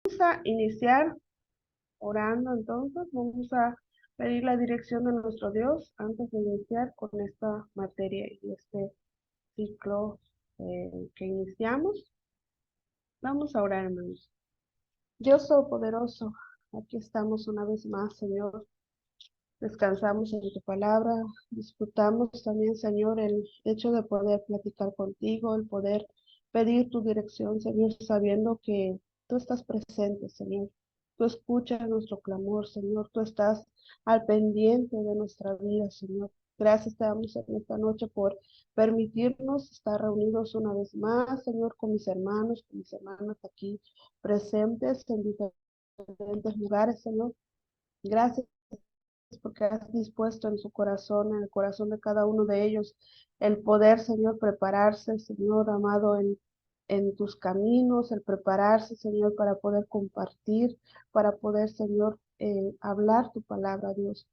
Vamos a iniciar orando entonces, vamos a pedir la dirección de nuestro Dios antes de iniciar con esta materia y este ciclo que iniciamos. Vamos a orar, hermanos. Dios Todopoderoso, aquí estamos una vez más, Señor. Descansamos en tu palabra, disfrutamos también, Señor, el hecho de poder platicar contigo, el poder pedir tu dirección, Señor, sabiendo que tú estás presente, Señor. Tú escuchas nuestro clamor, Señor. Tú estás al pendiente de nuestra vida, Señor. Gracias te damos en esta noche por permitirnos estar reunidos una vez más, Señor, con mis hermanos, con mis hermanas aquí presentes en diferentes lugares, Señor. Gracias porque has dispuesto en su corazón, en el corazón de cada uno de ellos, el poder, Señor, prepararse, Señor amado, en tus caminos, el prepararse, Señor, para poder compartir, para poder, Señor, hablar tu palabra, Dios.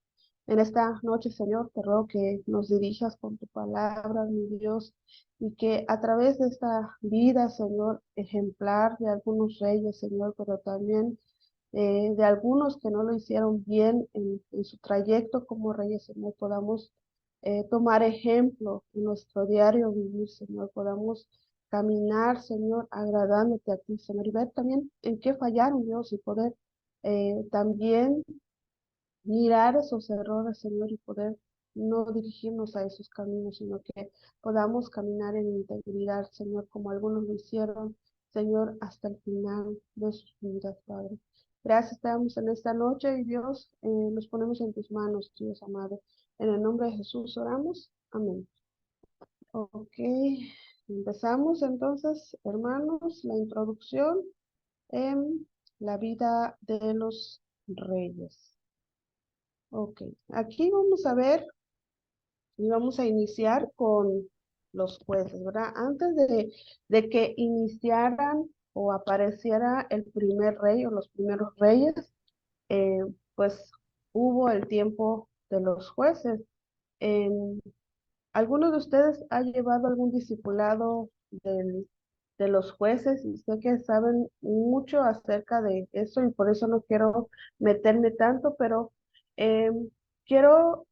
En esta noche, Señor, te ruego que nos dirijas con tu palabra, mi Dios, y que a través de esta vida, Señor, ejemplar de algunos reyes, Señor, pero también de algunos que no lo hicieron bien en su trayecto como reyes, Señor, podamos tomar ejemplo en nuestro diario vivir, Señor, podamos caminar, Señor, agradándote a ti, Señor, y ver también en qué fallaron, Dios, y poder también mirar esos errores, Señor, y poder no dirigirnos a esos caminos, sino que podamos caminar en integridad, Señor, como algunos lo hicieron, Señor, hasta el final de sus vidas, Padre. Gracias te damos en esta noche y Dios, nos ponemos en tus manos, Dios amado. En el nombre de Jesús oramos. Amén. Ok, empezamos entonces, hermanos, la introducción en la vida de los reyes. Ok, aquí vamos a ver y vamos a iniciar con los jueces, ¿verdad? Antes de que iniciaran o apareciera el primer rey o los primeros reyes, eh, pues hubo el tiempo de los jueces. Em, ¿Alguno de ustedes ha llevado algún discipulado de los jueces? Y sé que saben mucho acerca de eso y por eso no quiero meterme tanto, pero quiero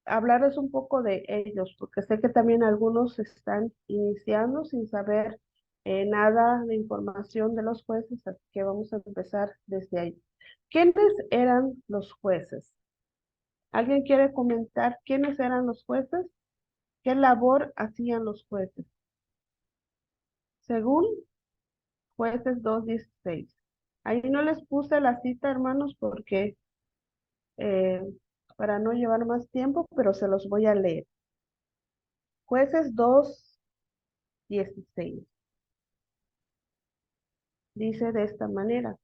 hablarles un poco de ellos, porque sé que también algunos están iniciando sin saber nada de información de los jueces, así que vamos a empezar desde ahí. ¿Quiénes eran los jueces? ¿Alguien quiere comentar quiénes eran los jueces? ¿Qué labor hacían los jueces? Según Jueces 2:16. Ahí no les puse la cita, hermanos, porque eh, para no llevar más tiempo, pero se los voy a leer. Jueces 2:16. Dice de esta manera: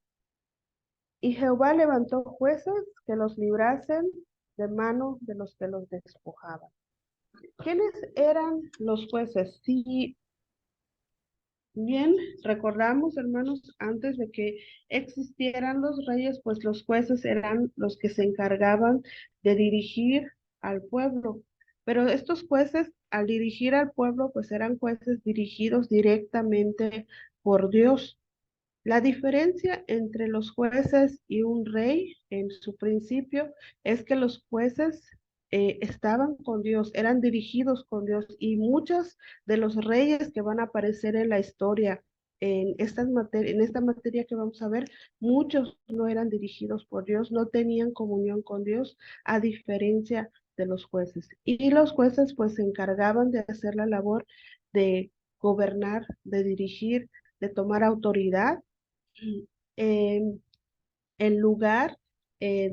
Y Jehová levantó jueces que los librasen de mano de los que los despojaban. ¿Quiénes eran los jueces? Sí, bien, recordamos, hermanos, antes de que existieran los reyes, pues los jueces eran los que se encargaban de dirigir al pueblo. Pero estos jueces, al dirigir al pueblo, pues eran jueces dirigidos directamente por Dios. La diferencia entre los jueces y un rey en su principio es que los jueces estaban con Dios, eran dirigidos con Dios y muchos de los reyes que van a aparecer en la historia en esta materia que vamos a ver, muchos no eran dirigidos por Dios, no tenían comunión con Dios, a diferencia de los jueces. Y los jueces pues se encargaban de hacer la labor de gobernar, de dirigir, de tomar autoridad en en lugar de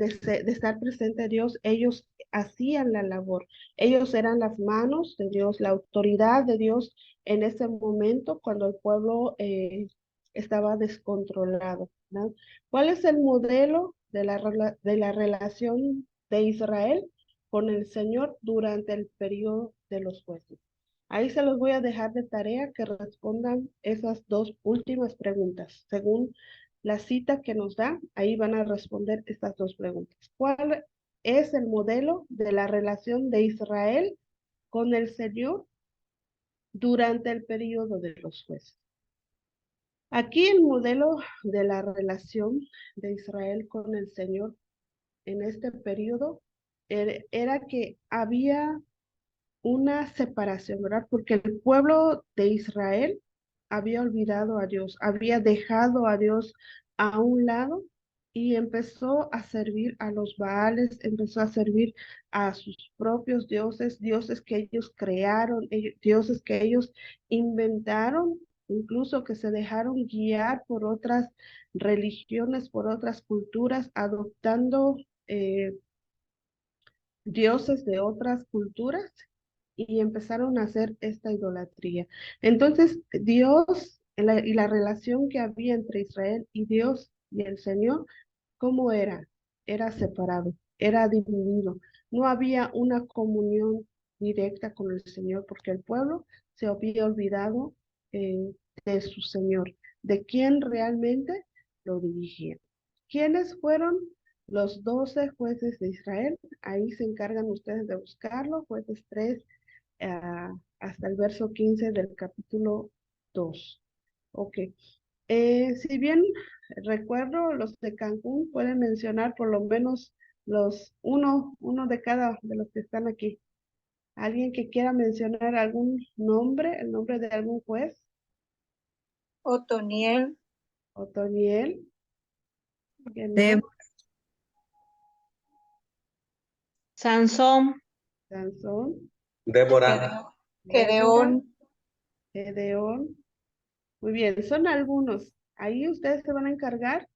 estar presente a Dios, ellos hacían la labor. Ellos eran las manos de Dios, la autoridad de Dios en ese momento cuando el pueblo estaba descontrolado, ¿no? ¿Cuál es el modelo de de la relación de Israel con el Señor durante el periodo de los jueces? Ahí se los voy a dejar de tarea que respondan esas dos últimas preguntas. Según la cita que nos da, ahí van a responder estas dos preguntas. ¿Cuál es el modelo de la relación de Israel con el Señor durante el periodo de los jueces? Aquí el modelo de la relación de Israel con el Señor en este periodo era que había una separación, ¿verdad? Porque el pueblo de Israel había olvidado a Dios, había dejado a Dios a un lado y empezó a servir a los Baales, empezó a servir a sus propios dioses, dioses que ellos crearon, dioses que ellos inventaron, incluso que se dejaron guiar por otras religiones, por otras culturas, adoptando dioses de otras culturas y empezaron a hacer esta idolatría. Entonces, Dios y la relación que había entre Israel y Dios y el Señor, ¿cómo era? Era separado, era dividido. No había una comunión directa con el Señor porque el pueblo se había olvidado de su Señor, de quién realmente lo dirigía. ¿Quiénes fueron los 12 jueces de Israel? Ahí se encargan ustedes de buscarlo, jueces 3 hasta el verso 15 del capítulo 2. Ok. Si bien recuerdo, los de Cancún pueden mencionar por lo menos uno de cada de los que están aquí. ¿Alguien que quiera mencionar algún nombre, el nombre de algún juez? Otoniel, Otoniel, ¿quién más? De Sansón, Sansón, Débora, Gedeón, Débora, Gedeón, Gedeón. Muy bien, son algunos. Ahí ustedes se van a encargar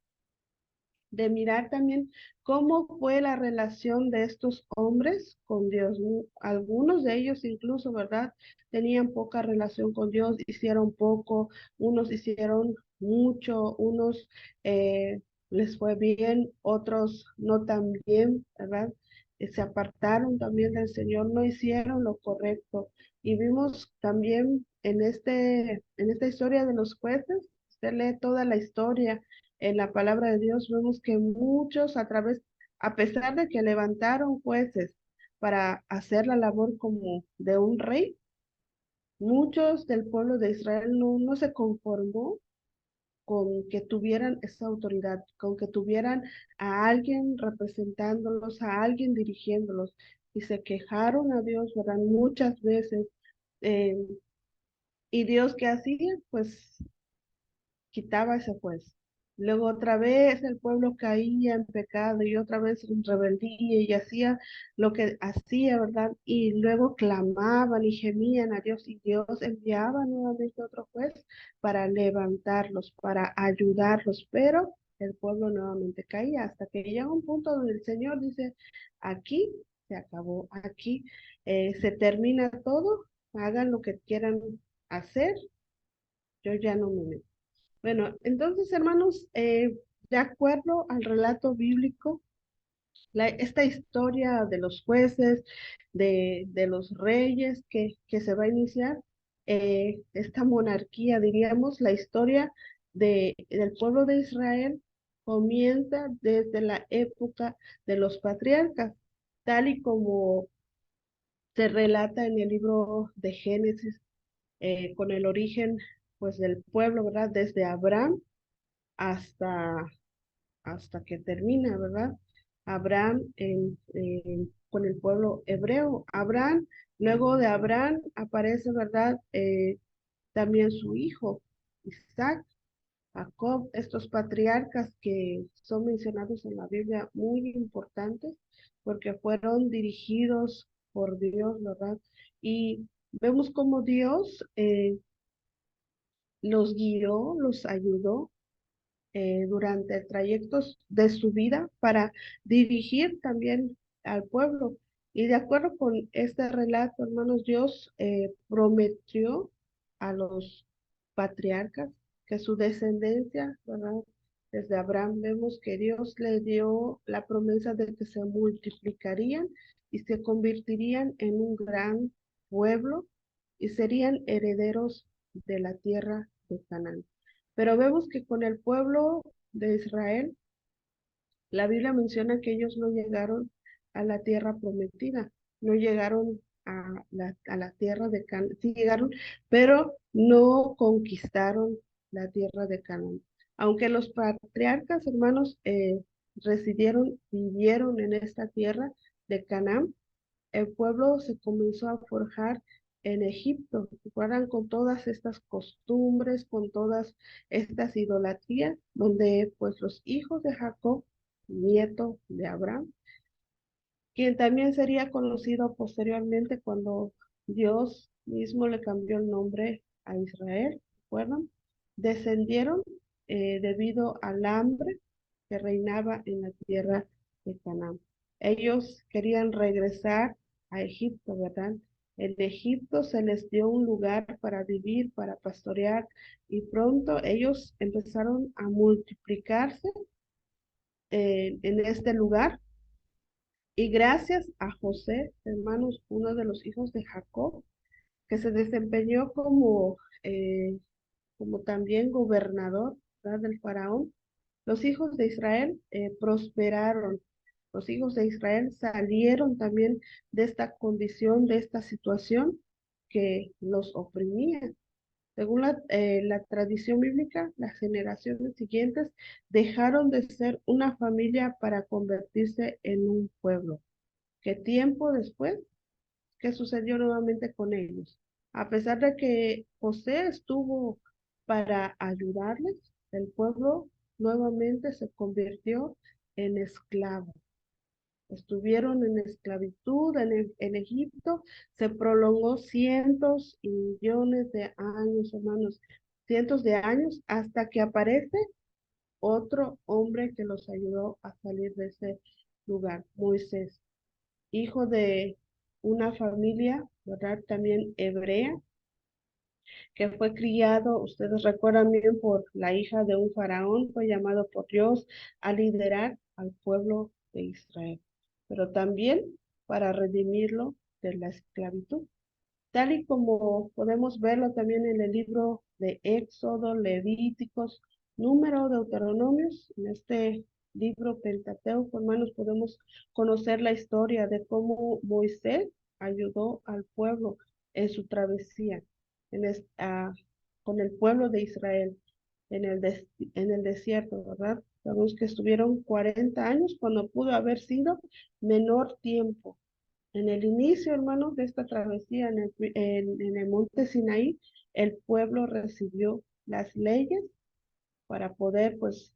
de mirar también cómo fue la relación de estos hombres con Dios. Algunos de ellos incluso, ¿verdad? Tenían poca relación con Dios, hicieron poco, unos hicieron mucho, unos les fue bien, otros no tan bien, ¿verdad? Se apartaron también del Señor, no hicieron lo correcto. Y vimos también en esta historia de los jueces, usted lee toda la historia en la palabra de Dios, vemos que muchos a pesar de que levantaron jueces para hacer la labor como de un rey, muchos del pueblo de Israel no se conformó con que tuvieran esa autoridad, con que tuvieran a alguien representándolos, a alguien dirigiéndolos, y se quejaron a Dios, ¿verdad? Muchas veces. eh, y Dios, ¿qué hacía? Pues quitaba ese juez. Luego otra vez el pueblo caía en pecado y otra vez en rebeldía y hacía lo que hacía, ¿verdad? Y luego clamaban y gemían a Dios y Dios enviaba nuevamente otro juez para levantarlos, para ayudarlos, pero el pueblo nuevamente caía hasta que llega un punto donde el Señor dice, aquí se acabó, aquí se termina todo, hagan lo que quieran hacer, yo ya no me meto. Bueno, entonces, hermanos, de acuerdo al relato bíblico, esta historia de los jueces, de los reyes que se va a iniciar, esta monarquía, diríamos, la historia del pueblo de Israel comienza desde la época de los patriarcas, tal y como se relata en el libro de Génesis, con el origen, pues, del pueblo, ¿verdad? Desde Abraham hasta, hasta que termina, ¿verdad? Abraham con el pueblo hebreo. Abraham, luego de Abraham aparece, ¿verdad? También su hijo, Isaac, Jacob, estos patriarcas que son mencionados en la Biblia, muy importantes, porque fueron dirigidos por Dios, ¿verdad? Y vemos cómo Dios los guió, los ayudó durante el trayecto de su vida para dirigir también al pueblo. Y de acuerdo con este relato, hermanos, Dios prometió a los patriarcas que su descendencia, ¿verdad? Desde Abraham vemos que Dios le dio la promesa de que se multiplicarían y se convertirían en un gran pueblo y serían herederos de la tierra de Canaán. Pero vemos que con el pueblo de Israel, la Biblia menciona que ellos no llegaron a la tierra prometida, no llegaron a la tierra de Canaán, sí llegaron, pero no conquistaron la tierra de Canaán. Aunque los patriarcas, hermanos, vivieron en esta tierra de Canaán, el pueblo se comenzó a forjar en Egipto. ¿Recuerdan? Con todas estas costumbres, con todas estas idolatrías, donde pues los hijos de Jacob, nieto de Abraham, quien también sería conocido posteriormente cuando Dios mismo le cambió el nombre a Israel, ¿recuerdan? Descendieron debido al hambre que reinaba en la tierra de Canaán. Ellos querían regresar a Egipto, ¿verdad? En Egipto se les dio un lugar para vivir, para pastorear, y pronto ellos empezaron a multiplicarse en este lugar y gracias a José, hermanos, uno de los hijos de Jacob, que se desempeñó como también gobernador, ¿verdad? Del faraón, los hijos de Israel prosperaron. Los hijos de Israel salieron también de esta condición, de esta situación que los oprimía. Según la tradición bíblica, las generaciones siguientes dejaron de ser una familia para convertirse en un pueblo que tiempo después, ¿qué sucedió nuevamente con ellos? A pesar de que José estuvo para ayudarles, el pueblo nuevamente se convirtió en esclavo. Estuvieron en esclavitud en Egipto, se prolongó cientos y millones de años, hermanos, cientos de años, hasta que aparece otro hombre que los ayudó a salir de ese lugar, Moisés, hijo de una familia, ¿verdad? También hebrea, que fue criado, ustedes recuerdan bien, por la hija de un faraón, fue llamado por Dios a liderar al pueblo de Israel, pero también para redimirlo de la esclavitud, tal y como podemos verlo también en el libro de Éxodo, Levíticos, Número, Deuteronomios. En este libro Pentateuco, hermanos, podemos conocer la historia de cómo Moisés ayudó al pueblo en su travesía en con el pueblo de Israel en el desierto, ¿verdad? Sabemos que estuvieron 40 años cuando pudo haber sido menor tiempo. En el inicio, hermanos, de esta travesía en el monte Sinaí, el pueblo recibió las leyes para poder, pues,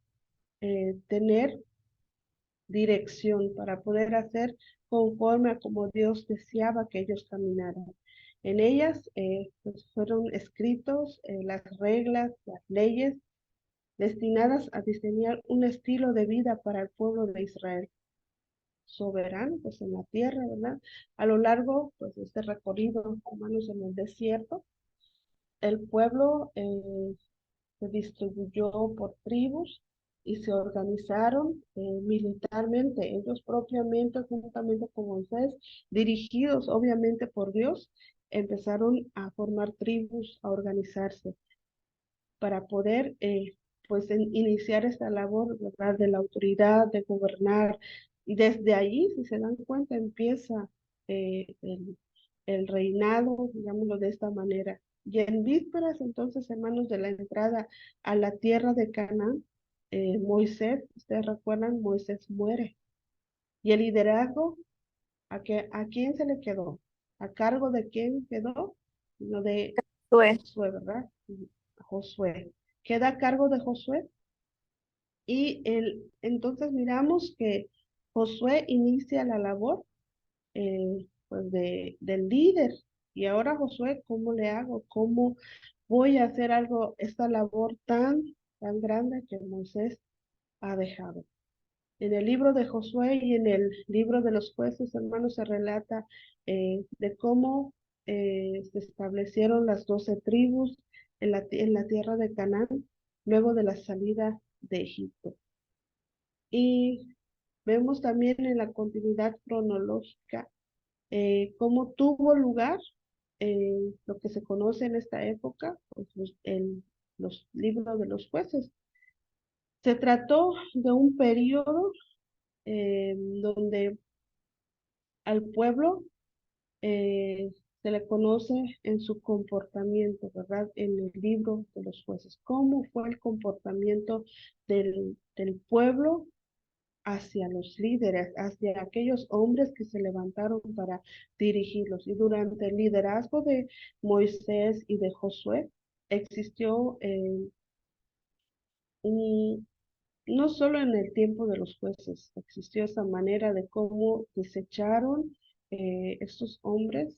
tener dirección, para poder hacer conforme a como Dios deseaba que ellos caminaran. En ellas, pues, fueron escritos las reglas, las leyes destinadas a diseñar un estilo de vida para el pueblo de Israel soberano, pues en la tierra, ¿verdad? A lo largo, pues, de este recorrido, hermanos, en el desierto, el pueblo se distribuyó por tribus y se organizaron militarmente, ellos propiamente, juntamente con Moisés, dirigidos obviamente por Dios, empezaron a formar tribus, a organizarse para poder pues iniciar esta labor, ¿verdad? De la autoridad, de gobernar. Y desde allí, si se dan cuenta, empieza el reinado, digámoslo de esta manera. Y en vísperas, entonces, hermanos, de la entrada a la tierra de Canaán, Moisés, ustedes recuerdan, Moisés muere. Y el liderazgo, ¿a quién se le quedó? ¿A cargo de quién quedó? Lo de Josué. Josué, ¿verdad? Josué. Queda a cargo de Josué y entonces miramos que Josué inicia la labor pues del líder. Y ahora Josué, ¿cómo le hago? ¿Cómo voy a hacer algo, esta labor tan grande que Moisés ha dejado? En el libro de Josué y en el libro de los jueces, hermanos, se relata de cómo se establecieron las 12 tribus en la tierra de Canaán luego de la salida de Egipto. Y vemos también en la continuidad cronológica cómo tuvo lugar lo que se conoce en esta época, pues, los libros de los jueces. Se trató de un periodo donde al pueblo se le conoce en su comportamiento, ¿verdad? En el libro de los jueces. ¿Cómo fue el comportamiento del pueblo hacia los líderes, hacia aquellos hombres que se levantaron para dirigirlos? Y durante el liderazgo de Moisés y de Josué, existió un, no solo en el tiempo de los jueces, existió esa manera de cómo desecharon estos hombres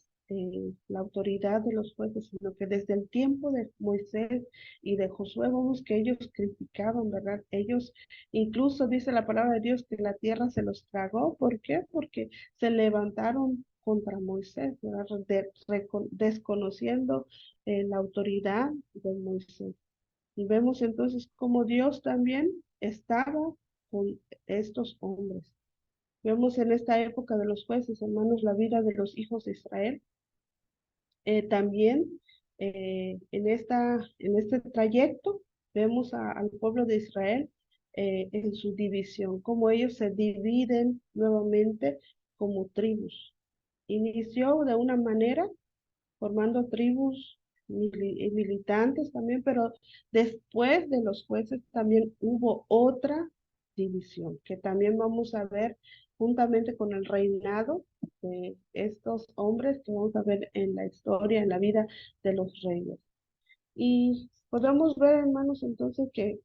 la autoridad de los jueces, sino que desde el tiempo de Moisés y de Josué vemos que ellos criticaban, ¿verdad? Ellos, incluso dice la palabra de Dios que la tierra se los tragó. ¿Por qué? Porque se levantaron contra Moisés, ¿verdad? Desconociendo la autoridad de Moisés. Y vemos entonces cómo Dios también estaba con estos hombres. Vemos en esta época de los jueces, hermanos, la vida de los hijos de Israel. También en este trayecto vemos al pueblo de Israel en su división, cómo ellos se dividen nuevamente como tribus. Inició de una manera formando tribus militantes también, pero después de los jueces también hubo otra división que también vamos a ver juntamente con el reinado de estos hombres que vamos a ver en la historia, en la vida de los reyes. Y podemos ver, hermanos, entonces que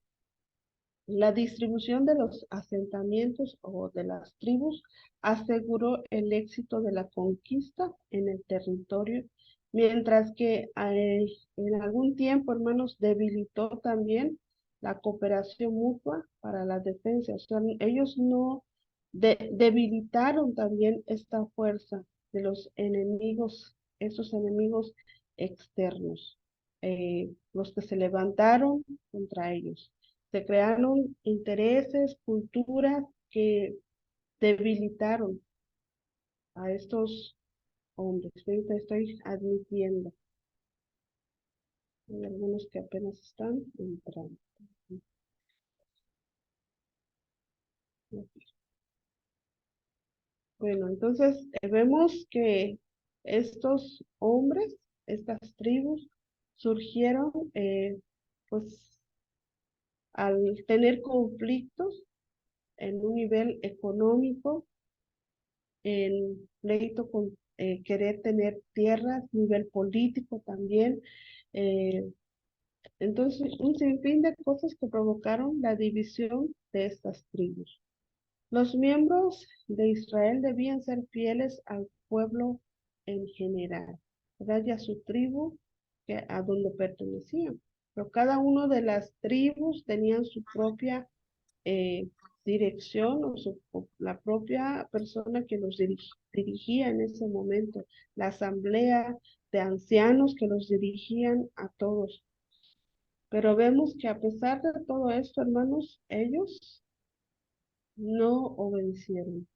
la distribución de los asentamientos o de las tribus aseguró el éxito de la conquista en el territorio, mientras que en algún tiempo, hermanos, debilitó también la cooperación mutua para la defensa. O sea, ellos no debilitaron también esta fuerza de los enemigos, esos enemigos externos, los que se levantaron contra ellos. Se crearon intereses, culturas que debilitaron a estos hombres. Ahorita estoy admitiendo. Hay algunos que apenas están entrando. Bueno, entonces vemos que estos hombres, estas tribus, surgieron pues al tener conflictos en un nivel económico, en pleito con querer tener tierras, nivel político también. eh, entonces, un sinfín de cosas que provocaron la división de estas tribus. Los miembros de Israel debían ser fieles al pueblo en general, ¿verdad? Y a su tribu a donde pertenecían. Pero cada uno de las tribus tenían su propia eh, dirección o la propia persona que los dirigía en ese momento, la asamblea de ancianos que los dirigían a todos. Pero vemos que a pesar de todo esto, hermanos, ellos no obedecieron.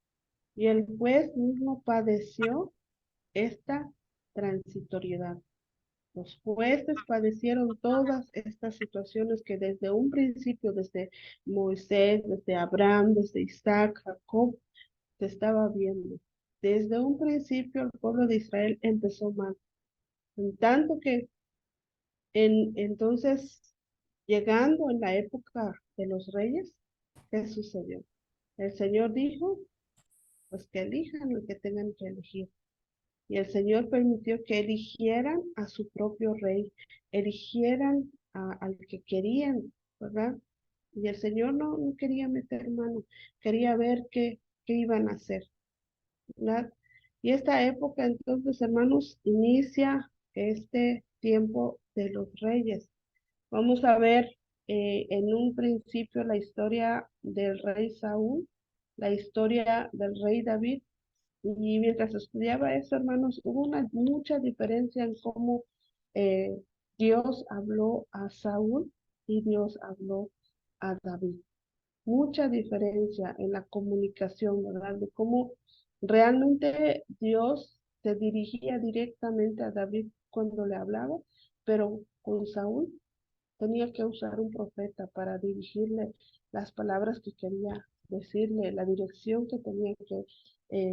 Y el juez mismo padeció esta transitoriedad. Los jueces padecieron todas estas situaciones que desde un principio, desde Moisés, desde Abraham, desde Isaac, Jacob, se estaba viendo. Desde un principio el pueblo de Israel empezó mal. En tanto que entonces, llegando en la época de los reyes, ¿qué sucedió? El Señor dijo, pues que elijan lo que tengan que elegir. Y el Señor permitió que eligieran a su propio rey, eligieran al que querían, ¿verdad? Y el Señor no quería meter mano, quería ver qué iban a hacer, ¿verdad? Y esta época, entonces, hermanos, inicia este tiempo de los reyes. Vamos a ver en un principio la historia del rey Saúl, la historia del rey David, y mientras estudiaba eso, hermanos, hubo una mucha diferencia en cómo eh, Dios habló a Saúl y Dios habló a David. Mucha diferencia en la comunicación, ¿verdad? De cómo realmente Dios se dirigía directamente a David cuando le hablaba, pero con Saúl tenía que usar un profeta para dirigirle las palabras que quería decirle, la dirección que tenía que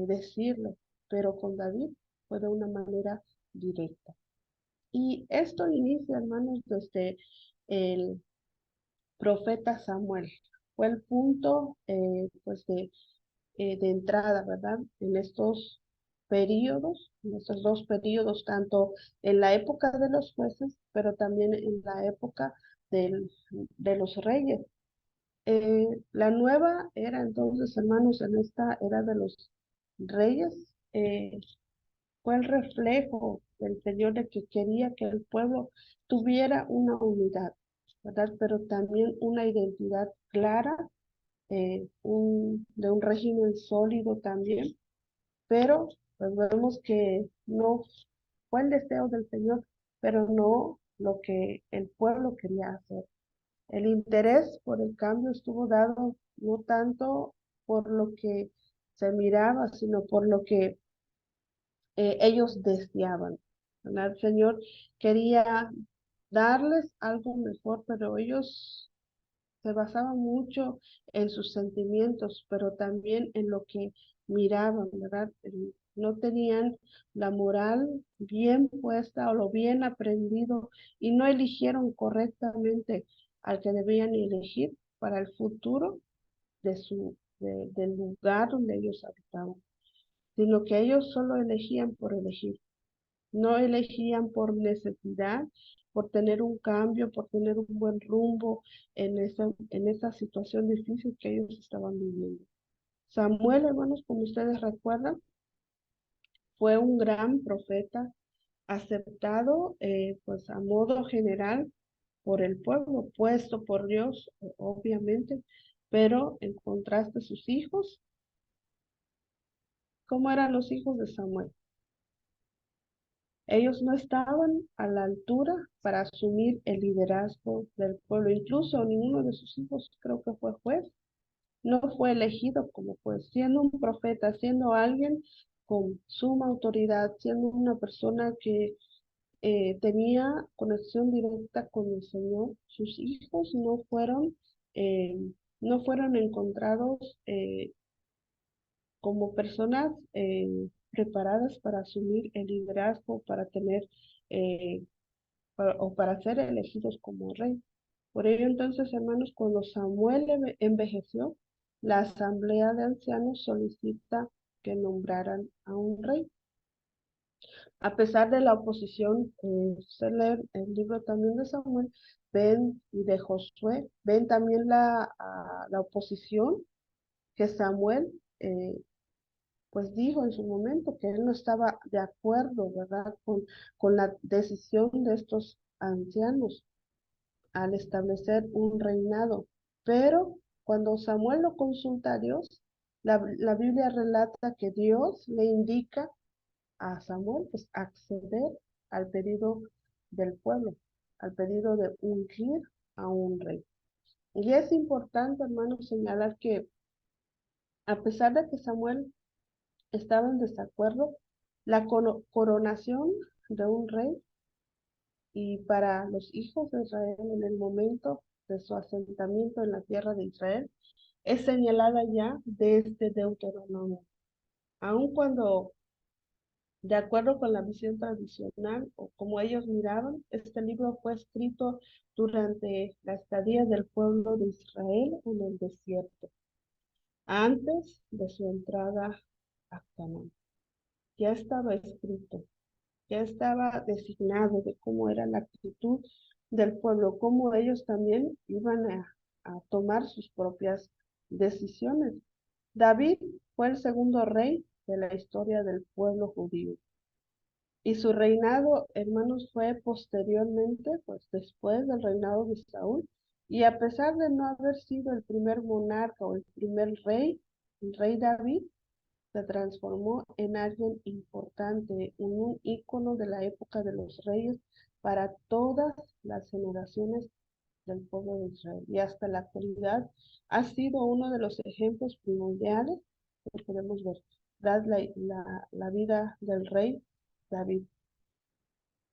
decirle, pero con David fue de una manera directa. Y esto inicia, hermanos, desde el profeta Samuel. Fue el punto, pues, de entrada, ¿verdad? En estos periodos, en estos dos periodos, tanto en la época de los jueces, pero también en la época del- de los reyes. La nueva era entonces, hermanos, en esta era de los reyes, fue el reflejo del Señor de que quería que el pueblo tuviera una unidad, ¿verdad? Pero también una identidad clara, de un régimen sólido también, pero pues vemos que no fue el deseo del Señor, pero no lo que el pueblo quería hacer. El interés por el cambio estuvo dado no tanto por lo que se miraba, sino por lo que ellos deseaban, ¿verdad? El Señor quería darles algo mejor, pero ellos se basaban mucho en sus sentimientos, pero también en lo que miraban, ¿verdad? No tenían la moral bien puesta o lo bien aprendido y no eligieron correctamente al que debían elegir para el futuro del lugar donde ellos habitaban, sino que ellos solo elegían por elegir. No elegían por necesidad, por tener un cambio, por tener un buen rumbo en esa situación difícil que ellos estaban viviendo. Samuel, hermanos, como ustedes recuerdan, fue un gran profeta aceptado, pues a modo general por el pueblo, puesto por Dios, obviamente, pero en contraste sus hijos, ¿cómo eran los hijos de Samuel? Ellos no estaban a la altura para asumir el liderazgo del pueblo. Incluso ninguno de sus hijos creo que fue juez. No fue elegido como juez, siendo un profeta, siendo alguien con suma autoridad, siendo una persona que tenía conexión directa con el Señor. Sus hijos eh, no fueron encontrados como personas preparadas para asumir el liderazgo, para tener eh, o para ser elegidos como rey. Por ello entonces, hermanos, cuando Samuel envejeció, la asamblea de ancianos solicita que nombraran a un rey. A pesar de la oposición, se lee el libro también de Samuel, ven y de Josué, ven también la oposición que Samuel pues dijo en su momento que él no estaba de acuerdo, ¿verdad?, con la decisión de estos ancianos al establecer un reinado. Pero cuando Samuel lo consulta a Dios, la Biblia relata que Dios le indica a Samuel pues acceder al pedido del pueblo, al pedido de ungir a un rey. Y es importante, hermanos, señalar que a pesar de que Samuel estaba en desacuerdo, la coronación de un rey y para los hijos de Israel en el momento de su asentamiento en la tierra de Israel es señalada ya desde Deuteronomio. Aun cuando, de acuerdo con la visión tradicional o como ellos miraban, este libro fue escrito durante la estadía del pueblo de Israel en el desierto, antes de su entrada a Canaán. Ya estaba escrito, ya estaba designado de cómo era la actitud del pueblo, cómo ellos también iban a tomar sus propias decisiones. David fue el segundo rey de la historia del pueblo judío. Y su reinado, hermanos, fue posteriormente, pues después del reinado de Saúl. Y a pesar de no haber sido el primer monarca o el primer rey, el rey David se transformó en alguien importante, en un ícono de la época de los reyes para todas las generaciones del pueblo de Israel. Y hasta la actualidad ha sido uno de los ejemplos primordiales que podemos ver, tras la vida del rey David.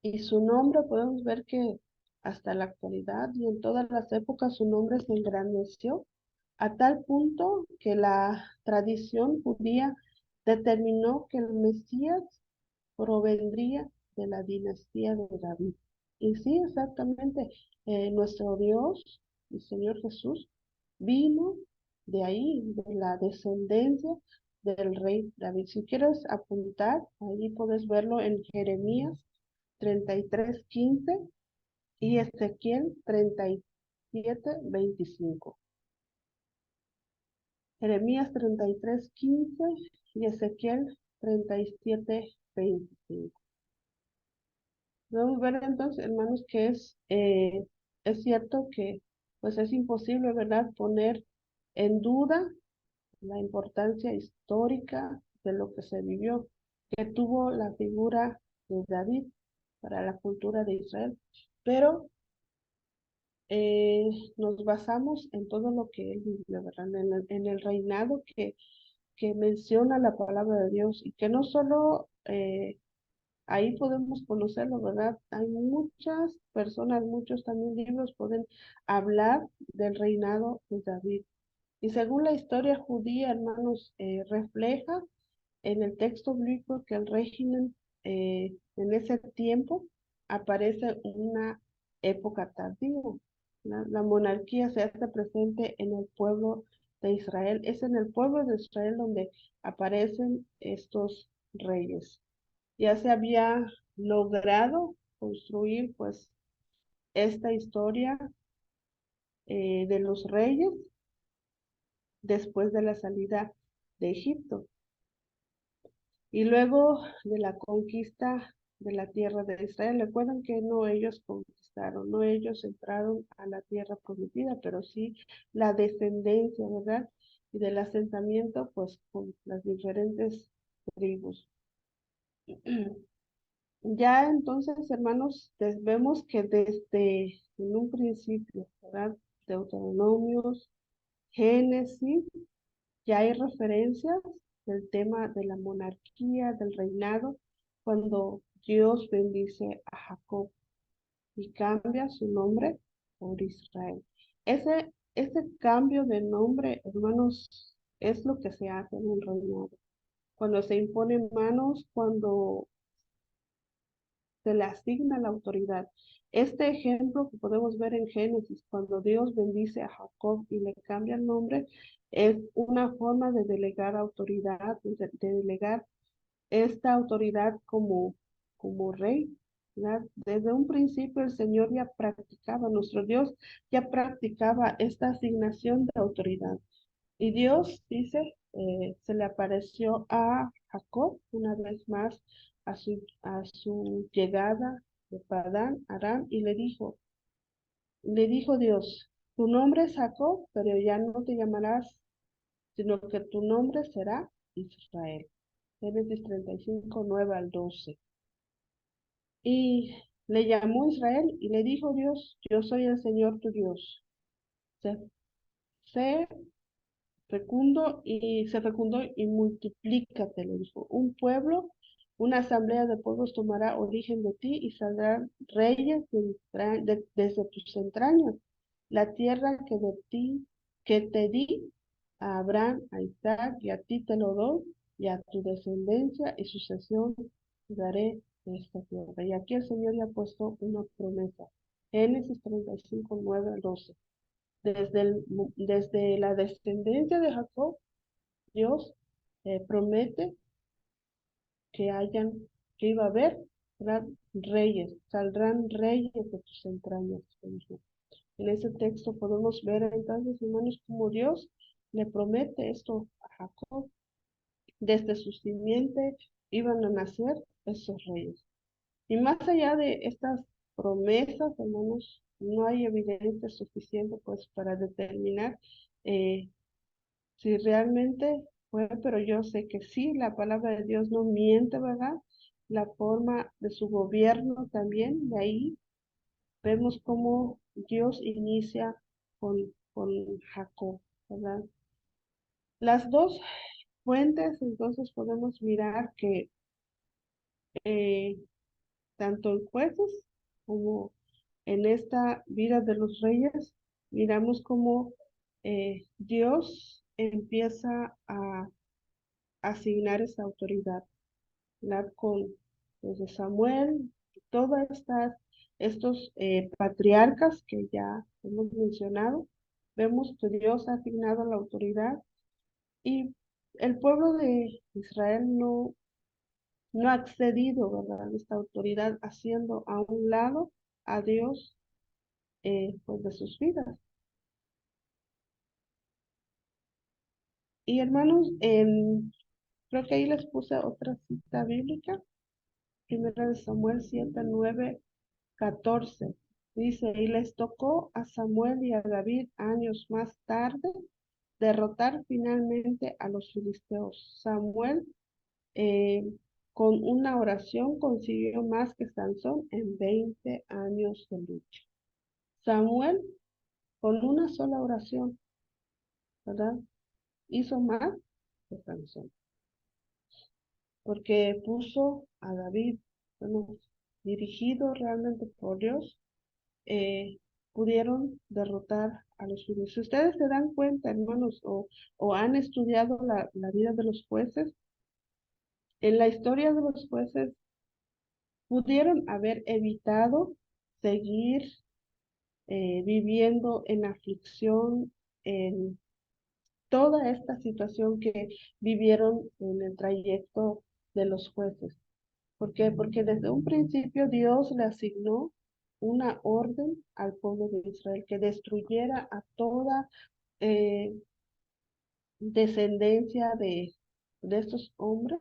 Y su nombre podemos ver que hasta la actualidad y en todas las épocas su nombre se engrandeció a tal punto que la tradición judía determinó que el Mesías provendría de la dinastía de David. Y sí, exactamente, nuestro Dios y Señor Jesús vino de ahí, de la descendencia del rey David. Si quieres apuntar, ahí puedes verlo en Jeremías 33:15 y Ezequiel 37:25. Jeremías 33:15 y Ezequiel 37:25. Podemos ver entonces, hermanos, que es cierto que pues es imposible, ¿verdad?, poner en duda la importancia histórica de lo que se vivió, que tuvo la figura de David para la cultura de Israel. Pero nos basamos en todo lo que él vivió, ¿verdad? En el reinado que menciona la palabra de Dios y que no solo ahí podemos conocerlo, ¿verdad? Hay muchas personas, muchos también libros pueden hablar del reinado de David. Y según la historia judía, hermanos, refleja en el texto bíblico que el régimen en ese tiempo aparece una época tardía. La monarquía se hace presente en el pueblo de Israel. Es en el pueblo de Israel donde aparecen estos reyes. Ya se había logrado construir pues esta historia de los reyes después de la salida de Egipto. Y luego de la conquista de la tierra de Israel, recuerdan que no ellos conquistaron, no ellos entraron a la tierra prometida, pero sí la descendencia, ¿verdad? Y del asentamiento, pues con las diferentes tribus. Ya entonces, hermanos, vemos que desde en un principio, ¿verdad? Deuteronomios, Génesis, ya hay referencias del tema de la monarquía, del reinado, cuando Dios bendice a Jacob y cambia su nombre por Israel. Ese cambio de nombre, hermanos, es lo que se hace en un reinado. Cuando se imponen manos, cuando se le asigna la autoridad. Este ejemplo que podemos ver en Génesis, cuando Dios bendice a Jacob y le cambia el nombre, es una forma de delegar autoridad, de delegar esta autoridad como rey, ¿verdad? Desde un principio el Señor ya practicaba, nuestro Dios ya practicaba esta asignación de autoridad. Y Dios dice, se le apareció a Jacob una vez más a su llegada de Padán Aram y le dijo Dios, tu nombre es Jacob, pero ya no te llamarás, sino que tu nombre será Israel. Génesis 35, 9 al 12. Y le llamó Israel y le dijo Dios, yo soy el Señor tu Dios. Sé, sé se fecundó y multiplícate, le dijo. Una asamblea de pueblos tomará origen de ti y saldrán reyes desde tus entrañas. La tierra que te di a Abraham, a Isaac y a ti te lo doy, y a tu descendencia y sucesión daré esta tierra. Y aquí el Señor ya ha puesto una promesa. Génesis 35, 9 al 12. Desde la descendencia de Jacob, Dios promete que que iba a haber reyes, saldrán reyes de tus entrañas. En ese texto podemos ver entonces, hermanos, como Dios le promete esto a Jacob. Desde su simiente iban a nacer esos reyes. Y más allá de estas promesas, hermanos, no hay evidencia suficiente pues para determinar eh, si realmente fue, pero yo sé que sí, la palabra de Dios no miente, ¿verdad? La forma de su gobierno también, de ahí vemos cómo Dios inicia con Jacob, ¿verdad? Las dos fuentes, entonces podemos mirar que eh, tanto en jueces como en esta vida de los reyes, miramos cómo Dios empieza a asignar esa autoridad, ¿verdad? desde Samuel, estos patriarcas que ya hemos mencionado, vemos que Dios ha asignado la autoridad y el pueblo de Israel no ha accedido, ¿verdad?, a esta autoridad, haciendo a un lado a Dios, pues de sus vidas. Y hermanos, creo que ahí les puse otra cita bíblica, primera de Samuel 7, 9, 14. Dice, y les tocó a Samuel y a David años más tarde derrotar finalmente a los filisteos. Samuel, eh, con una oración, consiguió más que Sansón en 20 años de lucha. Samuel, con una sola oración, ¿verdad?, hizo más que Sansón, porque puso a David, bueno, dirigido realmente por Dios, eh, pudieron derrotar a los filisteos. Si ustedes se dan cuenta, hermanos, o han estudiado la vida de los jueces, en la historia de los jueces pudieron haber evitado seguir viviendo en aflicción, en toda esta situación que vivieron en el trayecto de los jueces. ¿Por qué? Porque desde un principio Dios le asignó una orden al pueblo de Israel que destruyera a toda eh, descendencia de estos hombres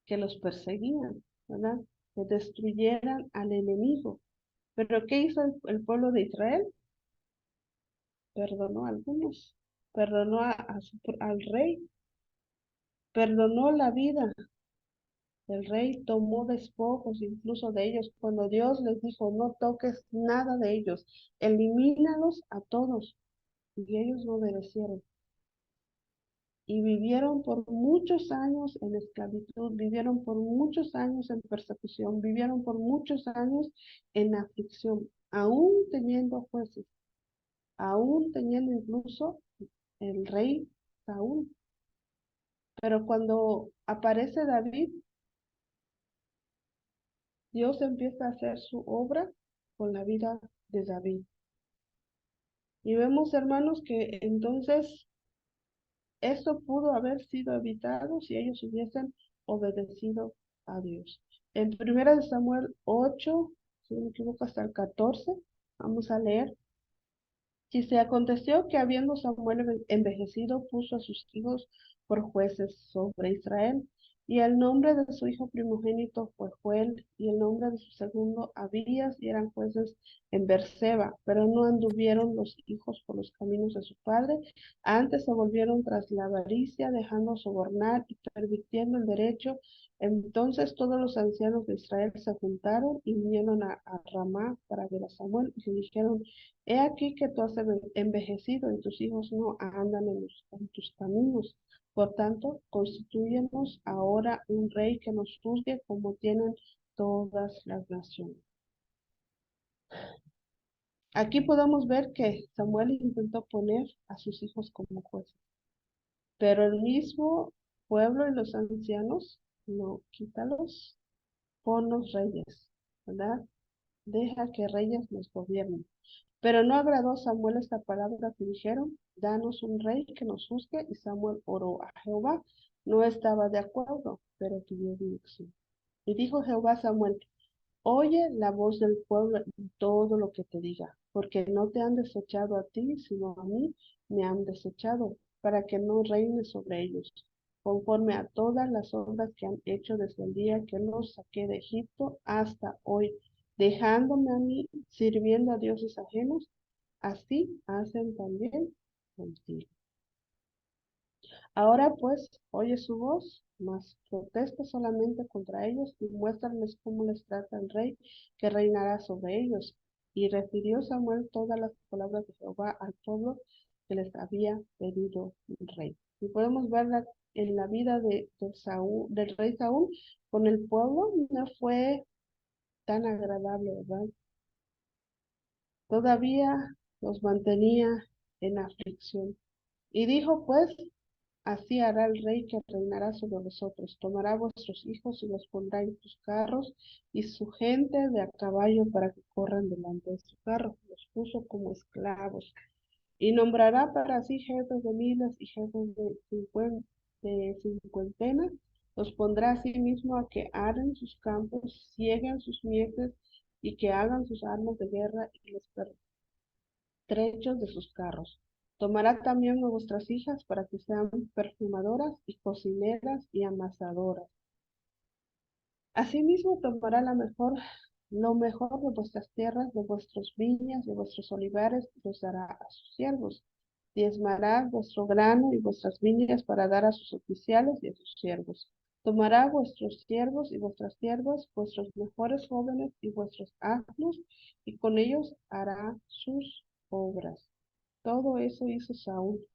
que los perseguían, ¿verdad? Que destruyeran al enemigo. Pero ¿qué hizo el pueblo de Israel? Perdonó a algunos, perdonó al rey, perdonó la vida. El rey tomó despojos incluso de ellos cuando Dios les dijo, no toques nada de ellos, elimínalos a todos. Y ellos no obedecieron. Y vivieron por muchos años en esclavitud, vivieron por muchos años en persecución, vivieron por muchos años en aflicción, aún teniendo jueces, aún teniendo incluso el rey Saúl. Pero cuando aparece David, Dios empieza a hacer su obra con la vida de David. Y vemos, hermanos, que entonces esto pudo haber sido evitado si ellos hubiesen obedecido a Dios. En 1 Samuel 8, si no me equivoco, hasta el 14, vamos a leer. Y se aconteció que habiendo Samuel envejecido, puso a sus hijos por jueces sobre Israel. Y el nombre de su hijo primogénito fue Joel, y el nombre de su segundo Abías, y eran jueces en Berseba. Pero no anduvieron los hijos por los caminos de su padre, antes se volvieron tras la avaricia, dejando sobornar y pervirtiendo el derecho. Entonces todos los ancianos de Israel se juntaron y vinieron a Ramá para ver a Samuel, y le dijeron, he aquí que tú has envejecido y tus hijos no andan en tus caminos. Por tanto, constitúyenos ahora un rey que nos juzgue como tienen todas las naciones. Aquí podemos ver que Samuel intentó poner a sus hijos como jueces, pero el mismo pueblo y los ancianos, no, quítalos, ponlos reyes, ¿verdad? Deja que reyes nos gobiernen. Pero no agradó a Samuel esta palabra que dijeron, danos un rey que nos juzgue, y Samuel oró a Jehová. No estaba de acuerdo, pero pidió dirección. Y dijo Jehová a Samuel, oye la voz del pueblo y todo lo que te diga, porque no te han desechado a ti, sino a mí me han desechado, para que no reine sobre ellos, conforme a todas las obras que han hecho desde el día que los saqué de Egipto hasta hoy, dejándome a mí sirviendo a dioses ajenos, así hacen también contigo. Ahora pues, oye su voz, mas protesta solamente contra ellos y muéstrales cómo les trata el rey que reinará sobre ellos. Y refirió Samuel todas las palabras de Jehová al pueblo que les había pedido un rey. Y podemos verla en la vida de Saúl, del rey Saúl con el pueblo, no fue tan agradable, ¿verdad? Todavía los mantenía en aflicción. Y dijo pues Así hará el rey que reinará sobre vosotros. Tomará a vuestros hijos y los pondrá en sus carros y su gente de a caballo para que corran delante de su carro. Los puso como esclavos. Y nombrará para sí jefes de miles y jefes de cincuentenas. Los pondrá a sí mismo a que aren sus campos, cieguen sus mieses y que hagan sus armas de guerra y los pertrechos de sus carros. Tomará también a vuestras hijas para que sean perfumadoras y cocineras y amasadoras. Asimismo tomará lo mejor de vuestras tierras, de vuestras viñas, de vuestros olivares, y los dará a sus siervos. Diezmará vuestro grano y vuestras viñas para dar a sus oficiales y a sus siervos. Tomará vuestros siervos y vuestras siervas, vuestros mejores jóvenes y vuestros asnos, y con ellos hará sus obras. Todo eso hizo Saúl.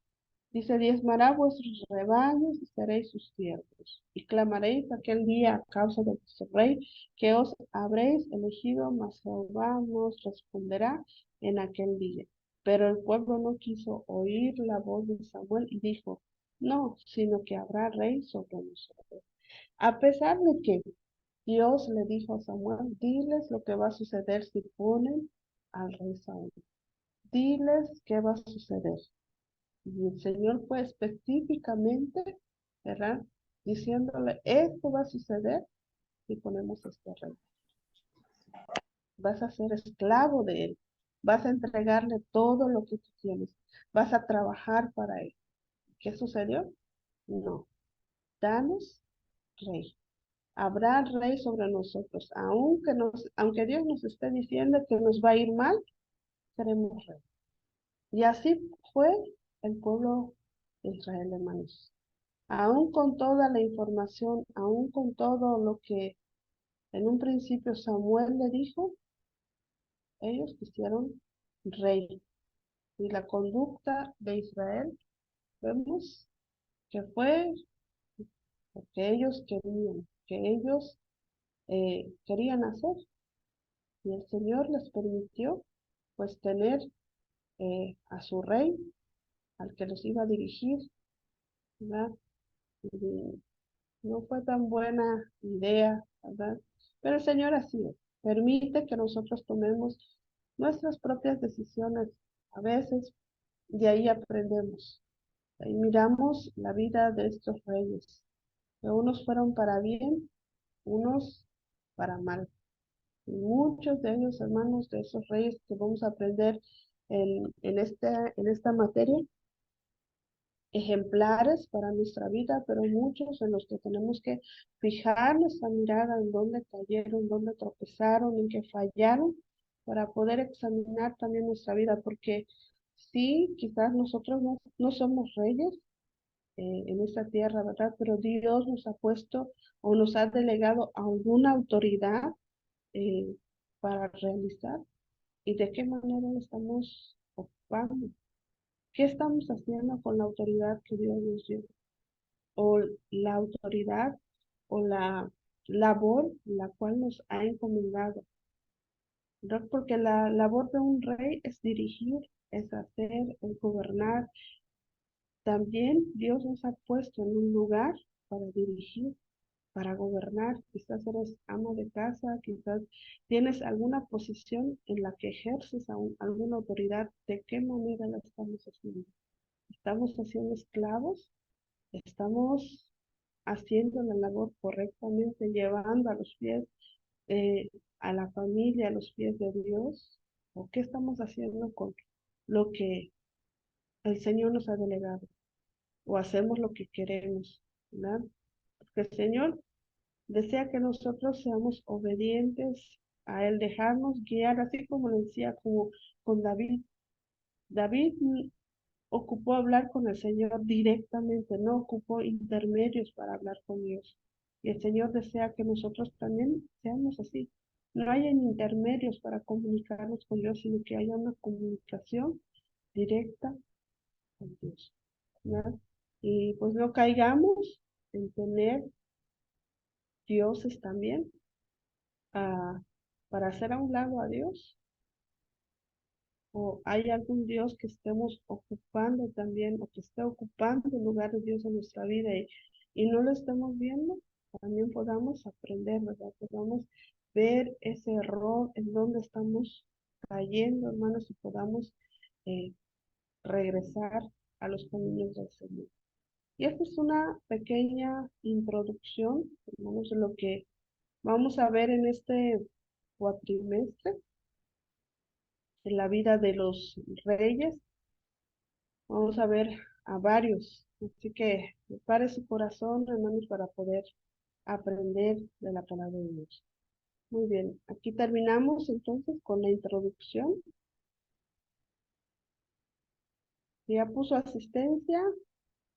Dice, diezmará vuestros rebaños y seréis sus siervos. Y clamaréis aquel día a causa de vuestro rey, que os habréis elegido, mas Jehová no os responderá en aquel día. Pero el pueblo no quiso oír la voz de Samuel y dijo, no, sino que habrá rey sobre nosotros. A pesar de que Dios le dijo a Samuel, diles lo que va a suceder si ponen al rey Saúl. Diles qué va a suceder. Y el Señor fue específicamente, ¿verdad? Diciéndole, esto va a suceder si ponemos este rey. Vas a ser esclavo de él. Vas a entregarle todo lo que tú tienes. Vas a trabajar para él. ¿Qué sucedió? No. Danos rey. Habrá rey sobre nosotros. Aunque Dios nos esté diciendo que nos va a ir mal, seremos rey. Y así fue el pueblo de Israel, hermanos. Aún con toda la información, aún con todo lo que en un principio Samuel le dijo, ellos quisieron rey. Y la conducta de Israel, vemos que fue lo que ellos querían, que ellos querían hacer. Y el Señor les permitió, pues, tener a su rey, al que los iba a dirigir, ¿verdad? Y no fue tan buena idea, ¿verdad? Pero el Señor así es. Permite que nosotros tomemos nuestras propias decisiones. A veces de ahí aprendemos. Ahí miramos la vida de estos reyes. Que unos fueron para bien, unos para mal. Y muchos de ellos, hermanos, de esos reyes que vamos a aprender en esta materia, ejemplares para nuestra vida, pero muchos en los que tenemos que fijar nuestra mirada en dónde cayeron, dónde tropezaron, en qué fallaron, para poder examinar también nuestra vida, porque sí, quizás nosotros no somos reyes en esta tierra, ¿verdad? Pero Dios nos ha puesto o nos ha delegado alguna autoridad eh, para realizar y de qué manera la estamos ocupando. ¿Qué estamos haciendo con la autoridad que Dios nos dio? O la autoridad o la labor la cual nos ha encomendado, ¿verdad? Porque la labor de un rey es dirigir, es hacer, es gobernar. También Dios nos ha puesto en un lugar para dirigir, para gobernar. Quizás eres ama de casa, quizás tienes alguna posición en la que ejerces alguna autoridad. ¿De qué manera la estamos haciendo? ¿Estamos haciendo esclavos? ¿Estamos haciendo la labor correctamente, llevando a los pies a la familia, a los pies de Dios? ¿O qué estamos haciendo con lo que el Señor nos ha delegado? ¿O hacemos lo que queremos? ¿Verdad? Porque el Señor desea que nosotros seamos obedientes a Él, dejarnos guiar, así como lo decía como con David. David ocupó hablar con el Señor directamente, no ocupó intermedios para hablar con Dios. Y el Señor desea que nosotros también seamos así. No hayan intermedios para comunicarnos con Dios, sino que haya una comunicación directa con Dios, ¿verdad? Y pues no caigamos en tener dioses también, ah, para hacer a un lado a Dios, o hay algún Dios que estemos ocupando también, o que esté ocupando el lugar de Dios en nuestra vida y no lo estemos viendo, también podamos aprender, ¿verdad? Podamos ver ese error en donde estamos cayendo, hermanos, y podamos eh, regresar a los caminos del Señor. Y esta es una pequeña introducción, hermanos, de lo que vamos a ver en este cuatrimestre de la vida de los reyes. Vamos a ver a varios. Así que prepare su corazón, hermanos, para poder aprender de la palabra de Dios. Muy bien, aquí terminamos entonces con la introducción. Si ya puso asistencia,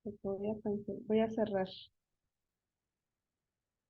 pues voy a cerrar.